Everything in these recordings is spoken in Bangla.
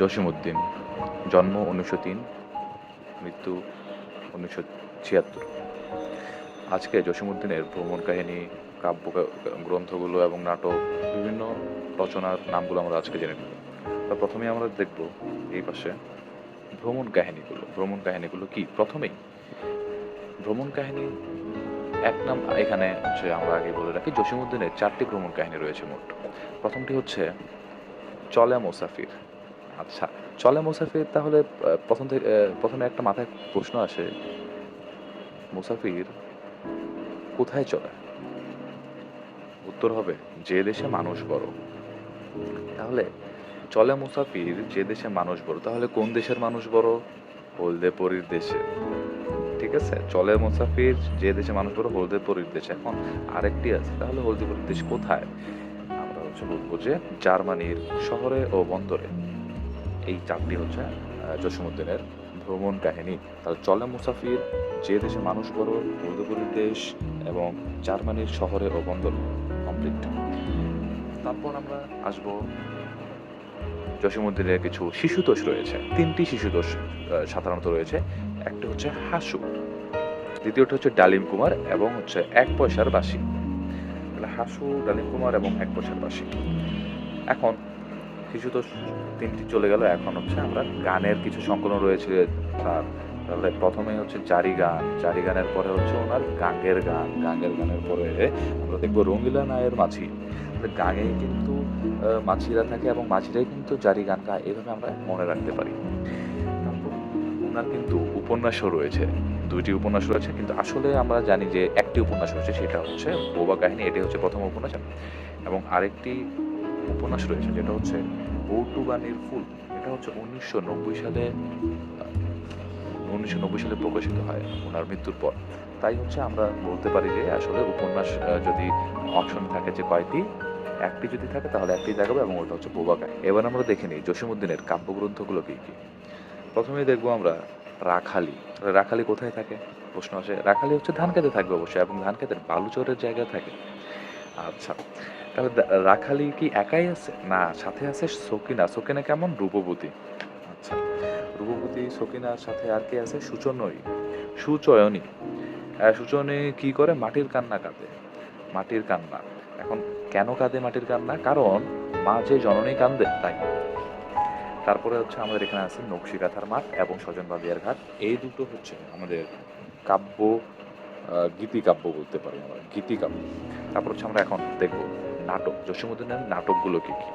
জসীমউদ্দীন, জন্ম 1903, মৃত্যু 1976। আজকে জসীমউদ্দীনের ভ্রমণ কাহিনী, কাব্য গ্রন্থগুলো এবং নাটক, বিভিন্ন রচনার নামগুলো আমরা আজকে জেনে নেব। প্রথমেই আমরা দেখব এই পাশে ভ্রমণ কাহিনীগুলো কি। প্রথমেই ভ্রমণ কাহিনী এক নাম, এখানে হচ্ছে আমরা আগে বলে রাখি জসীমউদ্দীনের 4টি ভ্রমণ কাহিনী রয়েছে মোট। প্রথমটি হচ্ছে চলে মুসাফির। আচ্ছা, চলে মুসাফির, তাহলে প্রথমে একটা মাথায় প্রশ্ন আসে, মুসাফির কোথায় চলে? উত্তর হবে যে দেশে মানুষ বড়। তাহলে চলে মুসাফির যে দেশে মানুষ বড়, তাহলে কোন দেশের মানুষ বড়? হলদেপরির দেশে। ঠিক আছে, চলে মুসাফির যে দেশে মানুষ বড়, হলদেপরির দেশে। এখন আরেকটি আছে, তাহলে হলদেপরির দেশ কোথায়? আমরা হচ্ছে বলবো যে জার্মানির শহরে ও বন্দরে। এই 4টি হচ্ছে জসীমউদ্দীনের ভ্রমণ কাহিনী। তাহলে চলে মুসাফির, যে দেশে মানুষ বড়, হলদেপরির দেশ এবং জার্মানির শহরে ও বন্দর। কমপ্লিট। তারপর আমরা আসবো জসীমউদ্দীনের কিছু শিশুতোষ রয়েছে। 3টি শিশুতোষ সাধারণত রয়েছে। একটা হচ্ছে হাসু, দ্বিতীয়টা হচ্ছে ডালিম কুমার এবং হচ্ছে 1 পয়সার বাঁশি। হাসু, ডালিম কুমার এবং 1 পয়সার বাঁশি। এখন শিশুতোষ 3টি চলে গেল। এখন হচ্ছে আমরা গানের কিছু সংকলন রয়েছে তার। তাহলে প্রথমে হচ্ছে জারি গানের পরে হচ্ছে ওনার গাঙ্গের গানের পরে আমরা দেখবো রঙ্গিলা নায়ের মাঝি। গাঙে কিন্তু মাঝিরা থাকে এবং মাঝিরাই কিন্তু জারি গান গায়, এভাবে আমরা মনে রাখতে পারি। তারপর ওনার কিন্তু উপন্যাসও রয়েছে, 2টি উপন্যাস রয়েছে, কিন্তু আসলে আমরা জানি যে একটি উপন্যাস রয়েছে, সেটা হচ্ছে বোবা কাহিনী। এটি হচ্ছে প্রথম উপন্যাস। এবং আরেকটি উপন্যাস রয়েছে যেটা হচ্ছে বৌটুবানির ফুল। এটা হচ্ছে 1990 সালে প্রকাশিত হয় ওনার মৃত্যুর পর। তাই হচ্ছে আমরা বলতে পারি যে আসলে উপন্যাস যদি অপশন থাকে যে কয়টি, একটি যদি থাকে তাহলে একটি দেখাবো এবং ওটা হচ্ছে বোবা কাহিনী। এবার আমরা দেখে নিই জসীমউদ্দীনের কাব্যগ্রন্থগুলো কি কি। প্রথমেই দেখবো আমরা রাখালি। রাখালি কোথায় থাকে? প্রশ্ন আসে। রাখালি হচ্ছে ধান খেতে থাকবে অবশ্যই, এবং ধান খেতের বালুচরের জায়গায় থাকে। আচ্ছা, তাহলে রাখালি কি একাই আছে? না, সাথে আছে সকিনা। সকিনা কেমন? রূপবতী। আচ্ছা, রূপবতী, সকিনার সাথে আর কে আছে? সুচয়নী। সুচয়নী কি করে? মাটির কান্না কাঁদে। মাটির কান্না। এখন কেন কাঁদে মাটির কান্না? কারণ মা যে জননী কান্দে, তাই। তারপরে হচ্ছে আমাদের এখানে আছে নকশিকাঁথার মাঠ এবং স্বজনবাদিয়ার ঘাট। এই দুটো হচ্ছে আমাদের কাব্য, গীতিকাব্য বলতে পারি আমরা, গীতিকাব্য। তারপর হচ্ছে আমরা এখন দেখব নাটক, জসীমউদ্দীনের নাটকগুলো কি কি।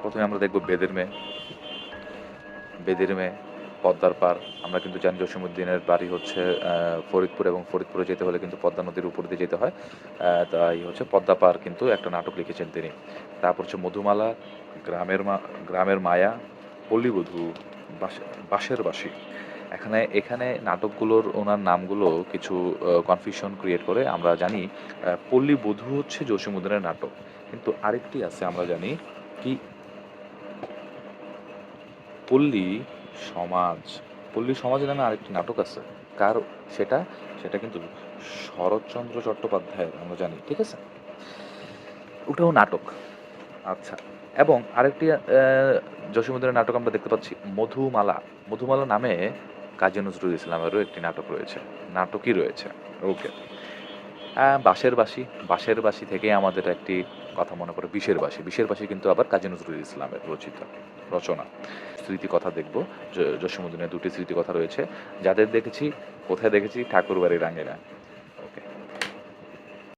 প্রথমে আমরা দেখব বেদের মেয়ে, পদ্মার পার। আমরা কিন্তু জানি জসীমউদ্দীনের বাড়ি হচ্ছে ফরিদপুর, এবং ফরিদপুরে যেতে হলে কিন্তু পদ্মা নদীর উপর দিয়ে যেতে হয়। তাই হচ্ছে পদ্মা পার কিন্তু একটা নাটক লিখেছেন তিনি। তারপর হচ্ছে মধুমালা, গ্রামের মায়া, পল্লীবধূ, বাঁশের বাঁশি। এখানে নাটকগুলোর ওনার নামগুলো কিছু কনফিউশন ক্রিয়েট করে। আমরা জানি পল্লীবধূ হচ্ছে জসীমউদ্দীনের নাটক, কিন্তু আরেকটি আছে আমরা জানি কি, পল্লী সমাজ। পল্লী সমাজ নামে আরেকটি নাটক আছে। কার সেটা? সেটা কিন্তু শরৎচন্দ্র চট্টোপাধ্যায়ের, আমরা জানি। ঠিক আছে, ওটাও নাটক। আচ্ছা, এবং আরেকটি জসীমউদ্দীনের নাটক আমরা দেখতে পাচ্ছি মধুমালা। মধুমালা নামে কাজী নজরুল ইসলামেরও একটি নাটকই রয়েছে। ওকে। বাঁশের বাঁশি থেকে আমাদের একটি কথা মনে পড়ে, বিষের বাঁশি কিন্তু আবার কাজী নজরুল ইসলামের রচনা। স্মৃতিকথা দেখব। জসীমউদ্দীনের 2টি স্মৃতিকথা রয়েছে, যাদের দেখেছি। কোথায় দেখেছি? ঠাকুরবাড়ির আঙিনা।